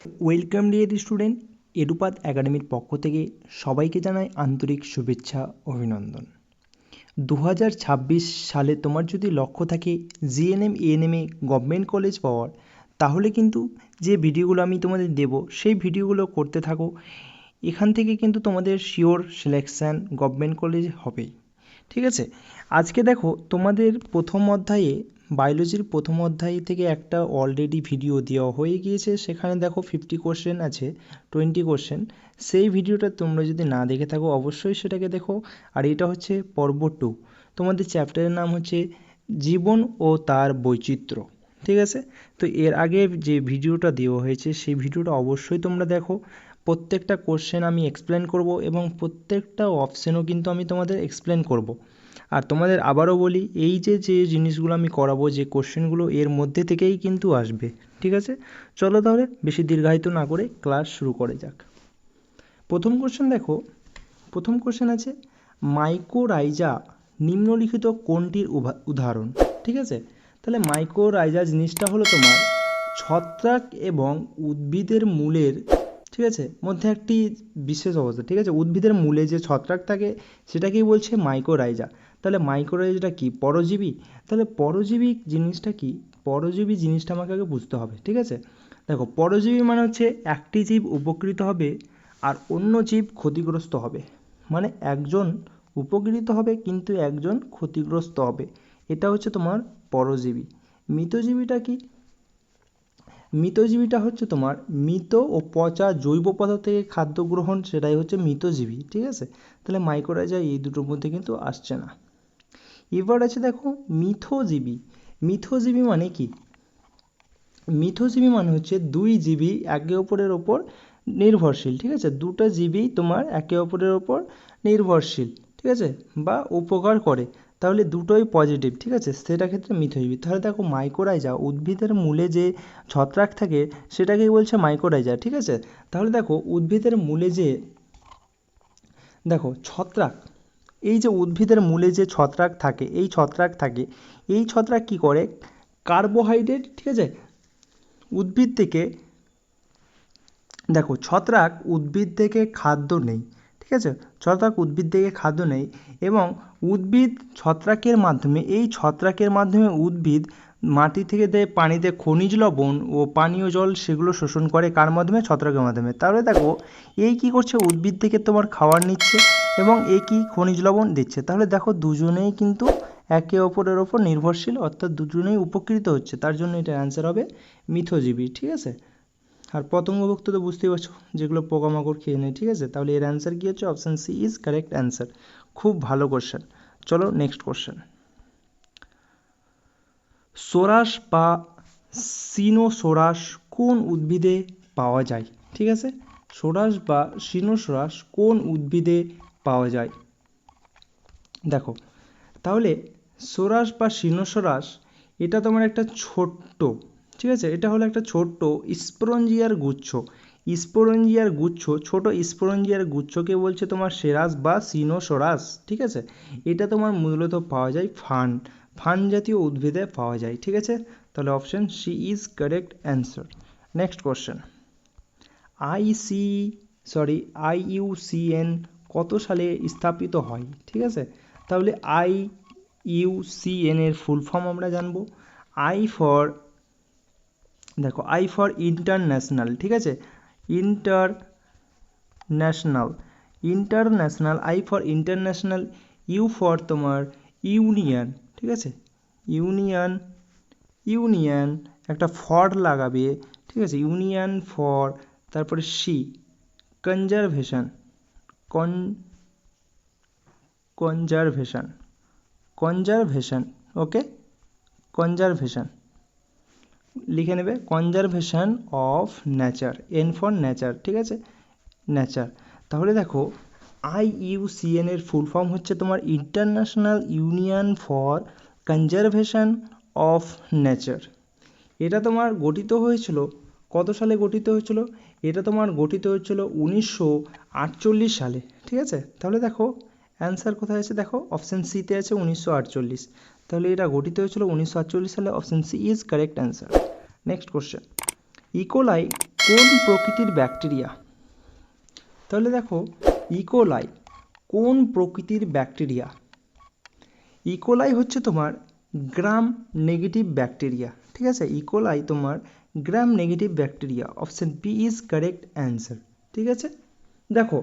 Welcome dear student, এডুপাত একাডেমির পক্ষ থেকে সবাইকে জানাই আন্তরিক শুভেচ্ছা অভিনন্দন। 2026 সালে তোমার যদি লক্ষ্য থাকে জিএনএম এএনএমে গভর্নমেন্ট কলেজ পাওয়ার, তাহলে কিন্তু যে ভিডিওগুলো আমি তোমাদের দেব সেই ভিডিওগুলো করতে থাকো। এখান থেকে কিন্তু তোমাদের শিওর সিলেকশান গভর্নমেন্ট কলেজ হবেই। ঠিক আছে, আজকে দেখো তোমাদের প্রথম অধ্যায়ে বায়োলজির প্রথম অধ্যায় থেকে একটা অলরেডি ভিডিও দেওয়া হয়ে গিয়েছে। সেখানে দেখো 50 কোশ্চেন আছে, 20 কোশ্চেন। সেই ভিডিওটা তোমরা যদি না দেখে থাকো অবশ্যই সেটাকে দেখো। আর এটা হচ্ছে পর্ব 2, তোমাদের চ্যাপ্টারের নাম হচ্ছে জীবন ও তার বৈচিত্র্য। ঠিক আছে, তো এর আগে যে ভিডিওটা দেওয়া হয়েছে সেই ভিডিওটা অবশ্যই তোমরা দেখো। প্রত্যেকটা কোশ্চেন আমি এক্সপ্লেন করব এবং প্রত্যেকটা অপশানও কিন্তু আমি তোমাদের এক্সপ্লেন করব। আর তোমাদের আবারও বলি, এই যে জিনিসগুলো আমি করাবো, যে কোশ্চেনগুলো এর মধ্যে থেকেই কিন্তু আসবে। ঠিক আছে, চলো তাহলে বেশি দীর্ঘায়িত না করে ক্লাস শুরু করে যাক। প্রথম কোশ্চেন দেখো, প্রথম কোশ্চেন আছে মাইকোরাইজা নিম্নলিখিত কোনটির উদাহরণ। ঠিক আছে, তাহলে মাইকোরাইজা জিনিসটা হলো তোমার ছত্রাক এবং উদ্ভিদের মূলের, ঠিক আছে, মধ্যে একটি বিশেষ অবস্থা। ঠিক আছে, উদ্ভিদের মূলে যে ছত্রাক থাকে সেটাকেই বলছে মাইকোরাইজা। তাহলে মাইকোরাইজাটা কি? পরজীবী। তাহলে পরজীবী জিনিসটা কি? পরজীবী জিনিসটা আমাকে আগে বুঝতে হবে। ঠিক আছে, দেখো পরজীবী মানে হচ্ছে একটি জীব উপকৃত হবে আর অন্য জীব ক্ষতিগ্রস্ত হবে। মানে একজন উপকৃত হবে কিন্তু একজন ক্ষতিগ্রস্ত হবে, এটা হচ্ছে তোমার পরজীবী। মৃতজীবীটা কি? মৃতজীবীটা হচ্ছে তোমার মৃত ও পচা জৈব পদার্থ থেকে খাদ্য গ্রহণ, সেটাই হচ্ছে মৃতজীবী। ঠিক আছে, তাহলে মাইকোরাইজা এই দুটোর মধ্যে কিন্তু আসছে না। এবার আছে দেখো মিথজীবী। মিথজীবী মানে কি? মিথজীবী মানে হচ্ছে দুই জীবী একে অপরের ওপর নির্ভরশীল। ঠিক আছে, দুটো জীবী তোমার একে অপরের ওপর নির্ভরশীল, ঠিক আছে, বা উপকার করে, তাহলে দুটোই পজিটিভ। ঠিক আছে, সেটা ক্ষেত্রে মিথজীবী। তাহলে দেখো মাইকোরাইজা, উদ্ভিদের মূলে যে ছত্রাক থাকে সেটাকেই বলছে মাইকোরাইজা। ঠিক আছে, তাহলে দেখো উদ্ভিদের মূলে যে দেখো ছত্রাক, এই যে উদ্ভিদের মূলে যে ছত্রাক থাকে, এই ছত্রাক কি করে? কার্বোহাইড্রেট, ঠিক আছে, উদ্ভিদ থেকে, দেখো ছত্রাক উদ্ভিদ থেকে খাদ্য নেই। ঠিক আছে, ছত্রাক উদ্ভিদ থেকে খাদ্য নেই এবং উদ্ভিদ ছত্রাকের মাধ্যমে, এই ছত্রাকের মাধ্যমে উদ্ভিদ মাটি থেকে দেয় পানিতে খনিজ লবণ ও পানীয় জল, সেগুলো শোষণ করে কার মাধ্যমে? ছত্রাকের মাধ্যমে। তাহলে দেখো এই কি করছে? উদ্ভিদ থেকে তোমার খাবার নিচ্ছে এবং এই কি খনিজ লবণ দিচ্ছে। তাহলে দেখো দুজনেই কিন্তু একে অপরের ওপর নির্ভরশীল, অর্থাৎ দুজনেই উপকৃত হচ্ছে। তার জন্য এটার অ্যান্সার হবে মিথজীবী। ঠিক আছে, আর পতঙ্গভুক্ত তো বুঝতেই পারছো, যেগুলো পোকামাকড় খেয়ে নেয়। ঠিক আছে, তাহলে এর অ্যান্সার কী হচ্ছে? Option C is correct answer. খুব ভালো কোশ্চেন। চলো নেক্সট কোশ্চেন। সোরাস বা সিনোসোরাস কোন উদ্ভিদে পাওয়া যায়? ঠিক আছে, সোরাস বা সিনোসোরাস কোন উদ্ভিদে পাওয়া যায়? দেখো তাহলে সোরাস বা সিনোসোরাস এটা তোমার একটা ছোট্ট, ঠিক আছে, এটা হলো একটা ছোট্ট স্পোরেঞ্জিয়ার গুচ্ছ। স্পোরেঞ্জিয়ার গুচ্ছ, ছোট স্পোরেঞ্জিয়ার গুচ্ছকে বলছে তোমার সেরাস বা সিনোসোরাস। ঠিক আছে, এটা তোমার মূলত পাওয়া যায় ফার্ন জাতীয় উদ্ভিদে পাওয়া যায়। ঠিক আছে, তাহলে option C is correct answer. Next question. IUCN কত সালে স্থাপিত হয়? ঠিক আছে, তাহলে আইইউসিএন এর ফুল ফর্ম আমরা জানবো। আই ফর, দেখো আই ফর ইন্টারন্যাশনাল। ঠিক আছে, international, I for international, U for তোমার ইউনিয়ন। ঠিক আছে, ইউনিয়ন একটা ফর লাগাবে। ঠিক আছে, ইউনিয়ন ফর, তারপরে C conservation, conservation, okay, conservation লিখে নেবে, conservation of nature, N for nature. ঠিক আছে, নেচার। তাহলে দেখো আইইউসিএন এর ফুল ফর্ম হচ্ছে তোমার international union for conservation of nature. এটা তোমার গঠিত হয়েছিল কত সালে? গঠিত হয়েছিল, এটা তোমার গঠিত হয়েছিল 1948 সালে। ঠিক আছে, তাহলে দেখো অ্যান্সার কোথায় আছে? দেখো অপশান সিতে আছে 1948। তাহলে এটা গঠিত হয়েছিল 1948 সালে। Option C is correct answer. Next question. E coli কোন প্রকৃতির ব্যাকটেরিয়া? তাহলে দেখো ইকোলাই কোন প্রকৃতির ব্যাকটেরিয়া? ইকোলাই হচ্ছে তোমার গ্রাম নেগেটিভ ব্যাকটেরিয়া, ঠিক আছে। ইকোলাই তোমার gram negative bacteria, option B is correct answer, ঠিক আছে। দেখো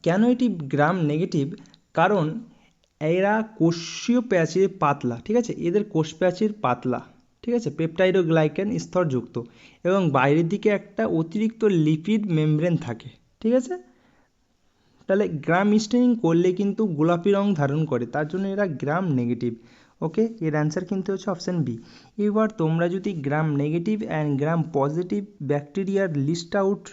কেন এটি গ্রাম নেগেটিভ, কারণ এরা কোষীয় প্রাচীর পাতলা, ঠিক আছে, এদের কোষ প্রাচীর পাতলা, ঠিক আছে, পেপটাইড ও গ্লাইকেন স্তরযুক্ত এবং বাইরের দিকে একটা অতিরিক্ত লিপিড মেমব্রেন থাকে, ঠিক আছে। তাহলে গ্রাম স্টেনিং করলে কিন্তু গোলাপি রং ধারণ করে, তার জন্য এরা গ্রাম নেগেটিভ। ওকে, এর অ্যান্সার কিন্তু হচ্ছে অপশান বি। এবার তোমরা যদি gram negative and gram positive ব্যাকটেরিয়ার লিস্ট আউট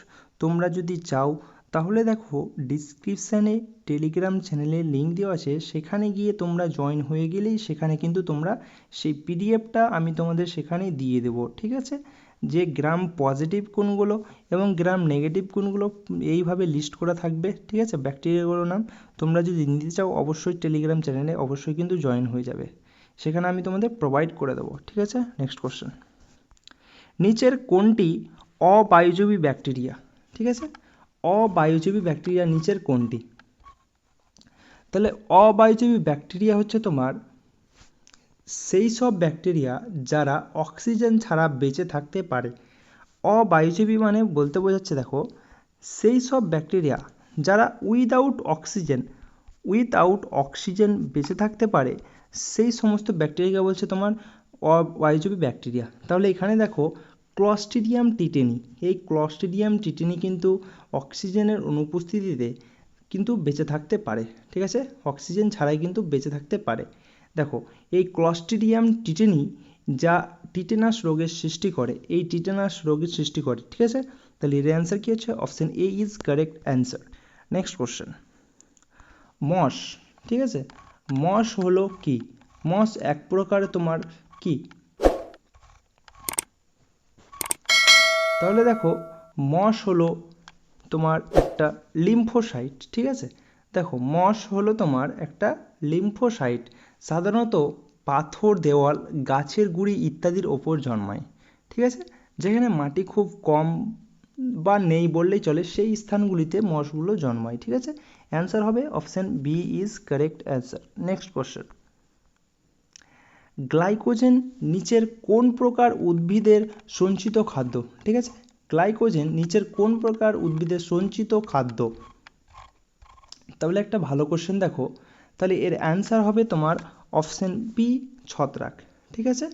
তোমরা যদি চাও, তাহলে দেখো ডিসক্রিপশানে টেলিগ্রাম চ্যানেলের লিঙ্ক দেওয়া আছে, সেখানে গিয়ে তোমরা জয়েন হয়ে গেলেই সেখানে কিন্তু তোমরা সেই পিডিএফটা আমি তোমাদের সেখানেই দিয়ে দেবো, ঠিক আছে। যে গ্রাম পজিটিভ কোনগুলো এবং গ্রাম নেগেটিভ কোনগুলো এইভাবে লিস্ট করা থাকবে, ঠিক আছে, ব্যাকটেরিয়াগুলোর নাম। তোমরা যদি নিতে চাও অবশ্যই টেলিগ্রাম চ্যানেলে অবশ্যই কিন্তু জয়েন হয়ে যাবে, সেখানে আমি তোমাদের প্রোভাইড করে দেবো, ঠিক আছে। নেক্সট কোশ্চেন, নিচের কোনটি অবায়ুজীবী ব্যাকটেরিয়া? ঠিক আছে, অবায়ুজীবী ব্যাকটেরিয়া নিচের কোনটি? তাহলে অবায়ুজীবী ব্যাকটেরিয়া হচ্ছে তোমার সেই সব ব্যাকটেরিয়া যারা অক্সিজেন ছাড়া বেঁচে থাকতে পারে। অবায়ুজীবী মানে বলতে বোঝাচ্ছে দেখো সেই সব ব্যাকটেরিয়া যারা উইথআউট অক্সিজেন বেঁচে থাকতে পারে, সেই সমস্ত ব্যাকটেরিয়া বলছে তোমার অবায়ুজীবী ব্যাকটেরিয়া। তাহলে এখানে দেখো ক্লস্ট্রিডিয়াম টিটেনি, এই ক্লস্ট্রিডিয়াম টিটেনি কিন্তু অক্সিজেনের অনুপস্থিতিতে কিন্তু বেঁচে থাকতে পারে, ঠিক আছে, অক্সিজেন ছাড়াই কিন্তু বেঁচে থাকতে পারে। দেখো এই ক্লস্ট্রিডিয়াম টিটেনি যা টিটেনাস রোগের সৃষ্টি করে, এই টিটেনাস রোগের সৃষ্টি করে, ঠিক আছে। তাহলে এর অ্যান্সার কী হচ্ছে? Option A is correct answer. Next question, moss, ঠিক আছে, মস হলো কি? মস এক প্রকার তোমার কি? তাহলে দেখো মস হলো তোমার একটা লিম্ফোসাইট, ঠিক আছে। দেখো মস হলো তোমার একটা লিম্ফোসাইট, সাধারণত পাথর, দেওয়াল, গাছের গুঁড়ি ইত্যাদির ওপর জন্মায়, ঠিক আছে। যেখানে মাটি খুব কম বা নেই বললেই চলে, সেই স্থানগুলিতে মসগুলো জন্মায়, ঠিক আছে। অ্যান্সার হবে option B is correct answer. Next question, glycogen নিচের কোন প্রকার উদ্ভিদের সঞ্চিত খাদ্য? ঠিক আছে, গ্লাইকোজেন নিচের কোন প্রকার উদ্ভিদের সঞ্চিত খাদ্য? তাহলে একটা ভালো কোশ্চেন দেখো, তাহলে এর অ্যান্সার হবে তোমার অপশান বি ছত্রাক, ঠিক আছে,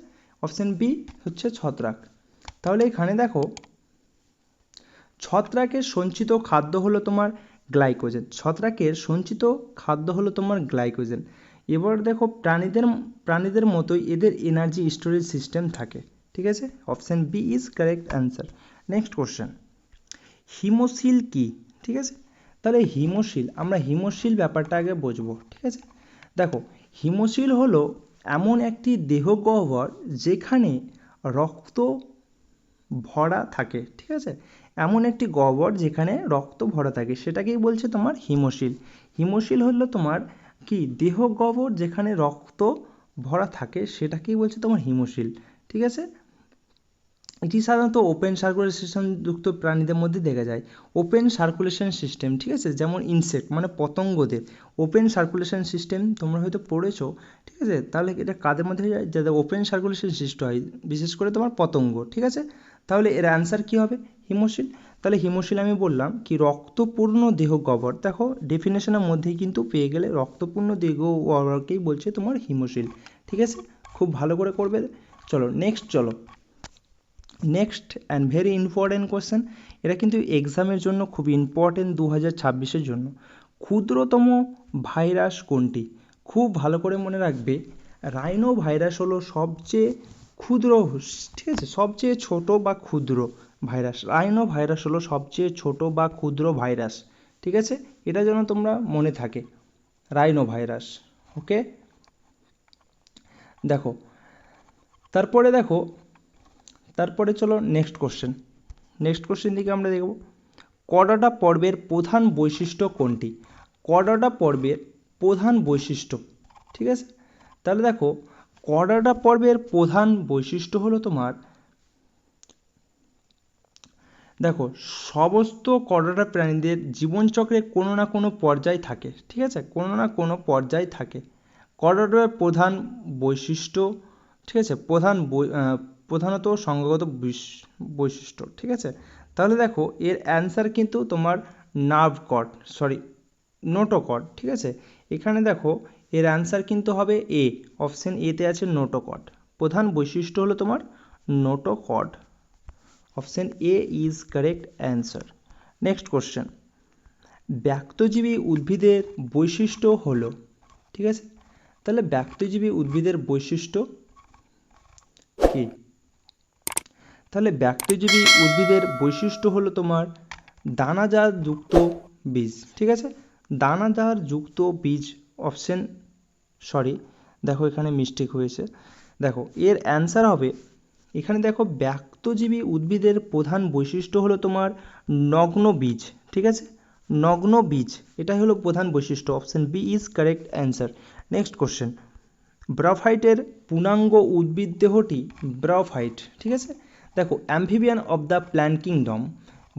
অপশান বি হচ্ছে ছত্রাক। তাহলে এখানে দেখো ছত্রাকের সঞ্চিত খাদ্য হলো তোমার গ্লাইকোজেন, ছত্রাকের সঞ্চিত খাদ্য হলো তোমার গ্লাইকোজেন। এবার দেখো প্রাণীদের মতোই এদের এনার্জি স্টোরেজ সিস্টেম থাকে, ঠিক আছে, option B is correct answer. Next question, haemocoel কি? ঠিক আছে, তাহলে হিমোসিল, আমরা হিমোসিল ব্যাপারটা আগে বুঝবো, ঠিক আছে। দেখো হিমোসিল হলো এমন একটি দেহগহ্বর যেখানে রক্ত ভরা থাকে, ঠিক আছে, এমন একটি গহ্বর যেখানে রক্ত ভরা থাকে, সেটাকেই বলছে তোমার হিমোসিল। হিমোসিল হলো তোমার কি? দেহগহ্বর যেখানে রক্ত ভরা থাকে, সেটাকেই বলছে তোমার হিমোসিল, ঠিক আছে। এটি সাধারণত ওপেন সার্কুলেশন যুক্ত প্রাণীদের মধ্যে দেখা যায়। ওপেন সার্কুলেশন সিস্টেম, ঠিক আছে, যেমন ইনসেক্ট মানে পতঙ্গদের ওপেন সার্কুলেশন সিস্টেম তোমরা হয়তো পড়েছো, ঠিক আছে। তাহলে এটা কাদের মধ্যে যায়? যাদের ওপেন সার্কুলেশন সিস্টেম হয়, বিশেষ করে তোমার পতঙ্গ, ঠিক আছে। তাহলে এর অ্যান্সার কী হবে? হিমোসিল। তাহলে হিমোসিল আমি বললাম কি রক্তপূর্ণ দেহগহ্বর, দেখো ডেফিনেশনের মধ্যেই কিন্তু পেয়ে গেলে, রক্তপূর্ণ দেহগহ্বরকেই বলছে তোমার হিমোসিল, ঠিক আছে। খুব ভালো করে করবে। চলো next and very important question, এটা কিন্তু এক্সামের জন্য খুব ইম্পর্টেন্ট 2026-এর জন্য। ক্ষুদ্রতম ভাইরাস কোনটি? খুব ভালো করে মনে রাখবে, রাইনো ভাইরাস হলো সবচেয়ে ক্ষুদ্র, ঠিক আছে, সবচেয়ে ছোট বা ক্ষুদ্র ভাইরাস। রাইনো ভাইরাস হলো সবচেয়ে ছোট বা ক্ষুদ্র ভাইরাস, ঠিক আছে, এটা যেন তোমরা মনে থাকে, রাইনো ভাইরাস। ওকে, দেখো তারপরে চলো নেক্সট কোশ্চেন দিকে আমরা দেখব। কর্ডাটা পর্বের প্রধান বৈশিষ্ট্য কোনটি? কর্ডাটা পর্বের প্রধান বৈশিষ্ট্য, ঠিক আছে। তাহলে দেখো কর্ডাটা পর্বের প্রধান বৈশিষ্ট্য হলো তোমার দেখো সমস্ত করডা প্রাণীদের জীবনচক্রে কোনো না কোনো পর্যায় থাকে, ঠিক আছে, কোনো না কোনো পর্যায় থাকে। করডার প্রধান বৈশিষ্ট্য, ঠিক আছে, প্রধানত সংজ্ঞাগত বৈশিষ্ট্য, ঠিক আছে। তাহলে দেখো এর অ্যান্সার কিন্তু তোমার নার্ভ কর্ড, সরি নোটোকর্ড, ঠিক আছে। এখানে দেখো এর অ্যান্সার কিন্তু হবে এ, অপশন এতে আছে নোটোকর্ড। প্রধান বৈশিষ্ট্য হলো তোমার notochord, option A is correct answer. Next question, ব্যক্তজীবী উদ্ভিদের বৈশিষ্ট্য হলো, ঠিক আছে। তাহলে ব্যক্তজীবী উদ্ভিদের বৈশিষ্ট্য কি? তাহলে ব্যক্তজীবী উদ্ভিদের বৈশিষ্ট্য হলো তোমার দানাজার যুক্ত বীজ, ঠিক আছে, দানাদার যুক্ত বীজ, অপশন সরি দেখো এখানে মিস্টেক হয়েছে। দেখো এর অ্যান্সার হবে, এখানে দেখো ব্যক্তজীবী উদ্ভিদের প্রধান বৈশিষ্ট্য হলো তোমার নগ্ন বীজ, ঠিক আছে, নগ্ন বীজ, এটাই হলো প্রধান বৈশিষ্ট্য, option B is correct answer. Next question, ব্রাফাইটের পূর্ণাঙ্গ উদ্ভিদ দেহটি ব্রাফাইট, ঠিক আছে। দেখো amphibian of the plant kingdom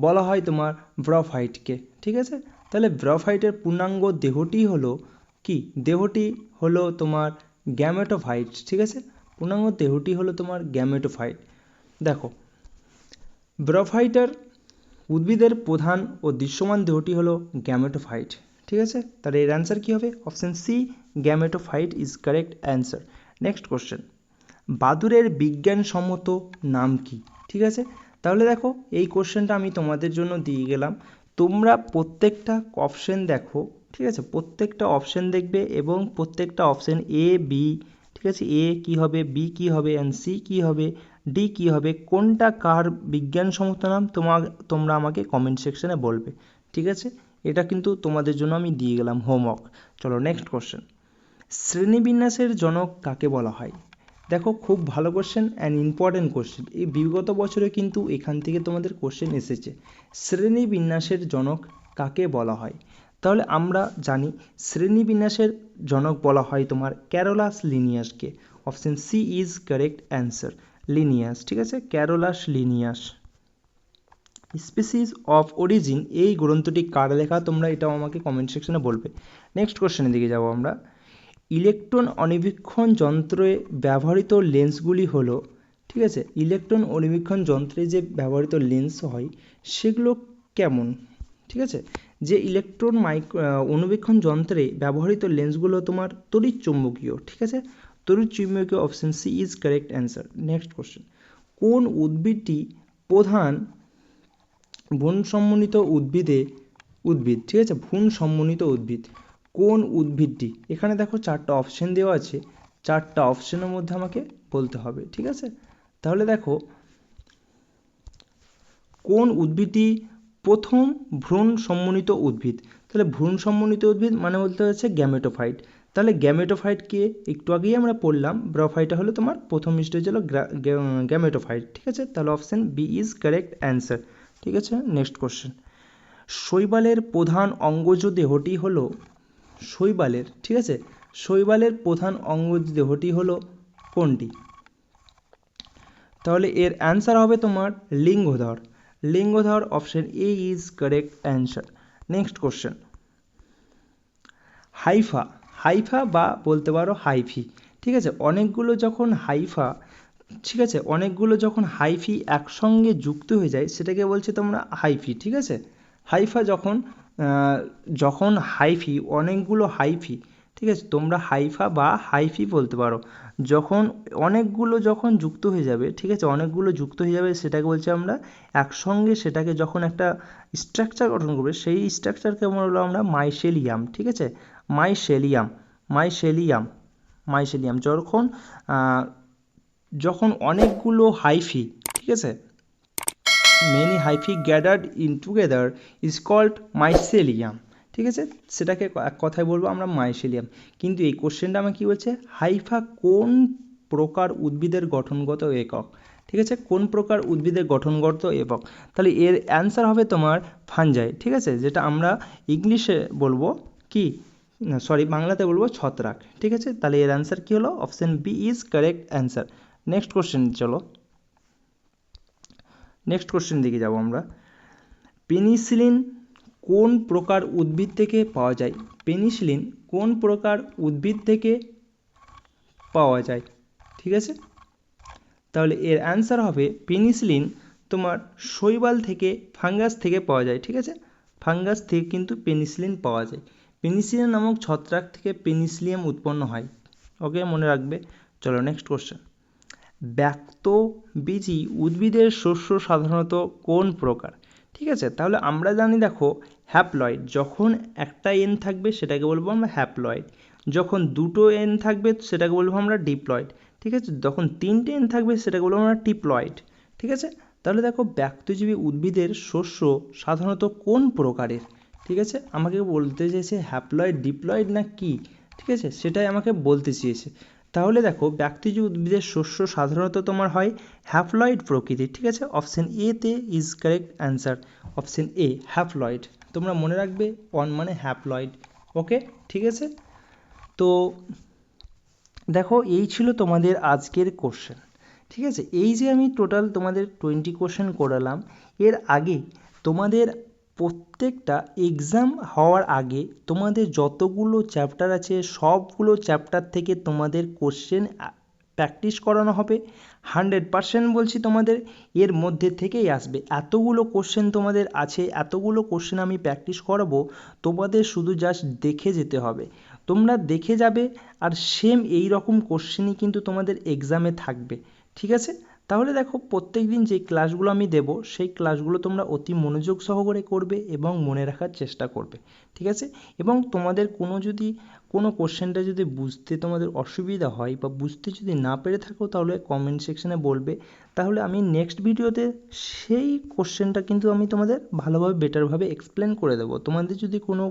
বলা হয় তোমার ব্রাফাইটকে, ঠিক আছে। তাহলে ব্রাফাইটের পূর্ণাঙ্গ দেহটি হলো কি? দেহটি হলো তোমার গ্যামেটোফাইট, ঠিক আছে, পূর্ণাঙ্গ দেহটি হলো তোমার গ্যামেটোফাইট। দেখো ব্রাফাইটার উদ্ভিদের প্রধান ও দৃশ্যমান দেহটি হলো গ্যামেটোফাইট, ঠিক আছে। তাহলে এর অ্যান্সার কী হবে? Option C gametophyte is correct answer. Next question, বাদুড়ের বিজ্ঞানসম্মত নাম কি? ঠিক আছে, তাহলে দেখো এই কোশ্চেনটা আমি তোমাদের জন্য দিয়ে গেলাম, তোমরা প্রত্যেকটা অপশন দেখো, ঠিক আছে, প্রত্যেকটা অপশন দেখবে এবং প্রত্যেকটা অপশন এ বি, ঠিক আছে, এ কি হবে, বি কি হবে, অ্যান্ড সি কি হবে, ডি কি হবে, কোনটা কার বিজ্ঞানসম্মত নাম তোমরা আমাকে কমেন্ট সেকশনে বলবে, ঠিক আছে। এটা কিন্তু তোমাদের জন্য আমি দিয়ে গেলাম হোমওয়ার্ক। চলো নেক্সট কোশ্চেন, শ্রেণীবিন্যাসের জনক কাকে বলা হয়? দেখো খুব ভালো কোশ্চেন অ্যান্ড ইম্পর্টেন্ট কোশ্চেন, এই বিগত বছরে কিন্তু এখান থেকে তোমাদের কোশ্চেন এসেছে। শ্রেণীবিন্যাসের জনক কাকে বলা হয়? তাহলে আমরা জানি শ্রেণীবিন্যাসের জনক বলা হয় তোমার ক্যারোলাস লিনিয়াসকে, option C is correct answer, Linnaeus, ঠিক আছে, Carolus Linnaeus. Species of origin এই গ্রন্থটি কার লেখা? তোমরা এটাও আমাকে কমেন্ট সেকশনে বলবে। নেক্সট কোশ্চেনের দিকে যাবো আমরা, ইলেকট্রন অণুবীক্ষণ যন্ত্রে ব্যবহৃত লেন্সগুলি হলো, ঠিক আছে, ইলেকট্রন অণুবীক্ষণ যন্ত্রে যে ব্যবহৃত লেন্স হয় সেগুলো কেমন? ঠিক আছে, যে ইলেকট্রন অণুবীক্ষণ যন্ত্রে ব্যবহৃত লেন্সগুলো তোমার তড়িৎ চুম্বকীয়, ঠিক আছে, তড়িৎ চুম্বকীয়, option C is correct answer. Next question, কোন উদ্ভিদটি প্রধান ভ্রূণ সমন্বিত উদ্ভিদ, ঠিক আছে, ভ্রূণ সমন্বিত উদ্ভিদ, কোন উদ্ভিদটি? এখানে দেখো চারটা অপশন দেওয়া আছে, চারটা অপশনের মধ্যে আমাকে বলতে হবে, ঠিক আছে। তাহলে দেখো কোন উদ্ভিদটি প্রথম ভ্রূণ সমন্বিত উদ্ভিদ? তাহলে ভ্রূণ সমন্বিত উদ্ভিদ মানে বলতে হচ্ছে গ্যামেটোফাইট। তাহলে গ্যামেটোফাইটকে একটু আগেই আমরা পড়লাম, ব্রাফাইটা হলো তোমার প্রথম স্টেজ হলো গ্যামেটোফাইট, ঠিক আছে। তাহলে option B is correct answer, ঠিক আছে। নেক্সট কোশ্চেন, শৈবালের প্রধান অঙ্গজ দেহটি হলো শৈবালের, ঠিক আছে, শৈবালের প্রধান অঙ্গজ দেহটি হলো কোনটি? তাহলে এর অ্যান্সার হবে তোমার লিঙ্গধর, লিঙ্গধর, option A is correct answer. Next question, hypha, hypha বা বলতে পারো হাইফি, ঠিক আছে, অনেকগুলো যখন হাইফা, ঠিক আছে, অনেকগুলো যখন হাইফি একসঙ্গে যুক্ত হয়ে যায় সেটাকে বলছে তোমরা হাইফি, ঠিক আছে। হাইফা যখন হাইফি, অনেকগুলো হাইফি, ঠিক আছে, তোমরা হাইফা বা হাইফি বলতে পারো, যখন অনেকগুলো যখন যুক্ত হয়ে যাবে, ঠিক আছে, অনেকগুলো যুক্ত হয়ে যাবে সেটাকে বলছি আমরা একসঙ্গে, সেটাকে যখন একটা স্ট্রাকচার গঠন করবে সেই স্ট্রাকচারকে বলবো আমরা মাইসেলিয়াম, ঠিক আছে, মাইসেলিয়াম, মাইসেলিয়াম, মাইসেলিয়াম, যখন অনেকগুলো হাইফি, ঠিক আছে, many hyphae gathered in together is called mycelium, ঠিক আছে, সেটাকে এক কথায় বলবো আমরা মাইসেলিয়াম। কিন্তু এই কোশ্চেনটা আমার কী বলছে, হাইফা কোন প্রকার উদ্ভিদের গঠনগত একক, ঠিক আছে, কোন প্রকার উদ্ভিদের গঠনগত একক? তাহলে এর অ্যান্সার হবে তোমার ফাঞ্জাই, ঠিক আছে, যেটা আমরা ইংলিশে বলবো কি, সরি বাংলাতে বলবো ছত্রাক, ঠিক আছে। তাহলে এর অ্যান্সার কী হলো? Option B is correct answer. Next question, চলো নেক্সট কোশ্চেন দিকে যাবো আমরা, পেনিসিলিন কোন প্রকার উদ্ভিদ থেকে পাওয়া যায়? পেনিসিলিন কোন প্রকার উদ্ভিদ থেকে পাওয়া যায়? ঠিক আছে, তাহলে এর অ্যান্সার হবে পেনিসিলিন তোমার শৈবাল থেকে, ফাঙ্গাস থেকে পাওয়া যায়। ঠিক আছে, ফাঙ্গাস থেকে কিন্তু পেনিসিলিন পাওয়া যায়। পেনিসিলিন নামক ছত্রাক থেকে পেনিসিলিয়াম উৎপন্ন হয়। ওকে, মনে রাখবে। চলো নেক্সট কোশ্চেন। ব্যক্তবীজী উদ্ভিদের শস্য সাধারণত কোন প্রকার? ঠিক আছে, তাহলে আমরা জানি, দেখো, হ্যাপ্লয়েড। যখন একটা এন থাকবে সেটাকে বলবো আমরা হ্যাপ্লয়েড, যখন দুটো এন থাকবে সেটাকে বলবো আমরা ডিপ্লয়েড। ঠিক আছে, যখন তিনটে এন থাকবে সেটাকে বলবো আমরা টিপ্লয়েড। ঠিক আছে, তাহলে দেখো ব্যক্তজীবী উদ্ভিদের শস্য সাধারণত কোন প্রকারের? ঠিক আছে, আমাকে বলতে চেয়েছে হ্যাপ্লয়েড, ডিপ্লয়েড না কি, ঠিক আছে, সেটাই আমাকে বলতে চেয়েছে। তাহলে দেখো ব্যক্তজীবী উদ্ভিদের শস্য সাধারণত তোমার হয় হ্যাপ্লয়েড প্রকৃতির। ঠিক আছে, অপশন এ তে is correct answer, option A haploid. তোমরা মনে রাখবে ওয়ান মানে হ্যাপ্লয়েড। ওকে, ঠিক আছে। তো দেখো এই ছিল তোমাদের আজকের কোশ্চেন। ঠিক আছে, এই যে আমি টোটাল তোমাদের 20 কোশ্চেন করালাম, এর আগে তোমাদের প্রত্যেকটা এক্সাম হওয়ার আগে তোমাদের যতগুলো চ্যাপ্টার আছে সবগুলো চ্যাপ্টার থেকে তোমাদের কোশ্চেন প্র্যাকটিস করানো হবে। 100% বলছি তোমাদের এর মধ্যে থেকেই আসবে। এতগুলো কোশ্চেন তোমাদের আছে, এতগুলো কোশ্চেন আমি প্র্যাকটিস করাবো, তোমাদের শুধু জাস্ট দেখে যেতে হবে। তোমরা দেখে যাবে আর সেম এই রকম কোশ্চেনই কিন্তু তোমাদের এক্সামে থাকবে। ঠিক আছে, তাহলে দেখো প্রত্যেক দিন যে ক্লাসগুলো আমি দেবো সেই ক্লাসগুলো তোমরা অতি মনোযোগ সহকারে করবে এবং মনে রাখার চেষ্টা করবে। ঠিক আছে, এবং তোমাদের কোনো কোশ্চেনটা যদি বুঝতে তোমাদের অসুবিধা হয় বা বুঝতে যদি না পেরে থাকো তাহলে কমেন্ট সেকশানে বলবে, তাহলে আমি নেক্সট ভিডিওতে সেই কোশ্চেনটা কিন্তু আমি তোমাদের ভালোভাবে বেটারভাবে এক্সপ্লেন করে দেবো, তোমাদের যদি কোনো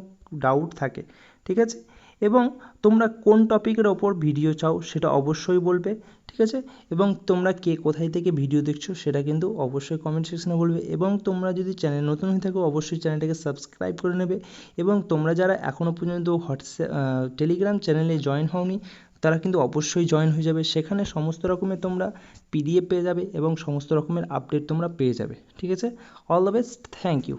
ডাউট থাকে। ঠিক আছে, এবং তোমরা কোন টপিকের ওপর ভিডিও চাও সেটা অবশ্যই বলবে। ঠিক আছে, এবং তোমরা কে কোথায় থেকে ভিডিও দেখছো সেটা কিন্তু অবশ্যই কমেন্ট সেকশনে বলবে, এবং তোমরা যদি চ্যানেল নতুন হয়ে থাকো অবশ্যই চ্যানেলটাকে সাবস্ক্রাইব করে নেবে, এবং তোমরা যারা এখনও পর্যন্ত টেলিগ্রাম চ্যানেলে জয়েন হওনি তারা কিন্তু অবশ্যই জয়েন হয়ে যাবে। সেখানে সমস্ত রকমের তোমরা পিডিএফ পেয়ে যাবে এবং সমস্ত রকমের আপডেট তোমরা পেয়ে যাবে। ঠিক আছে, all the best, thank you.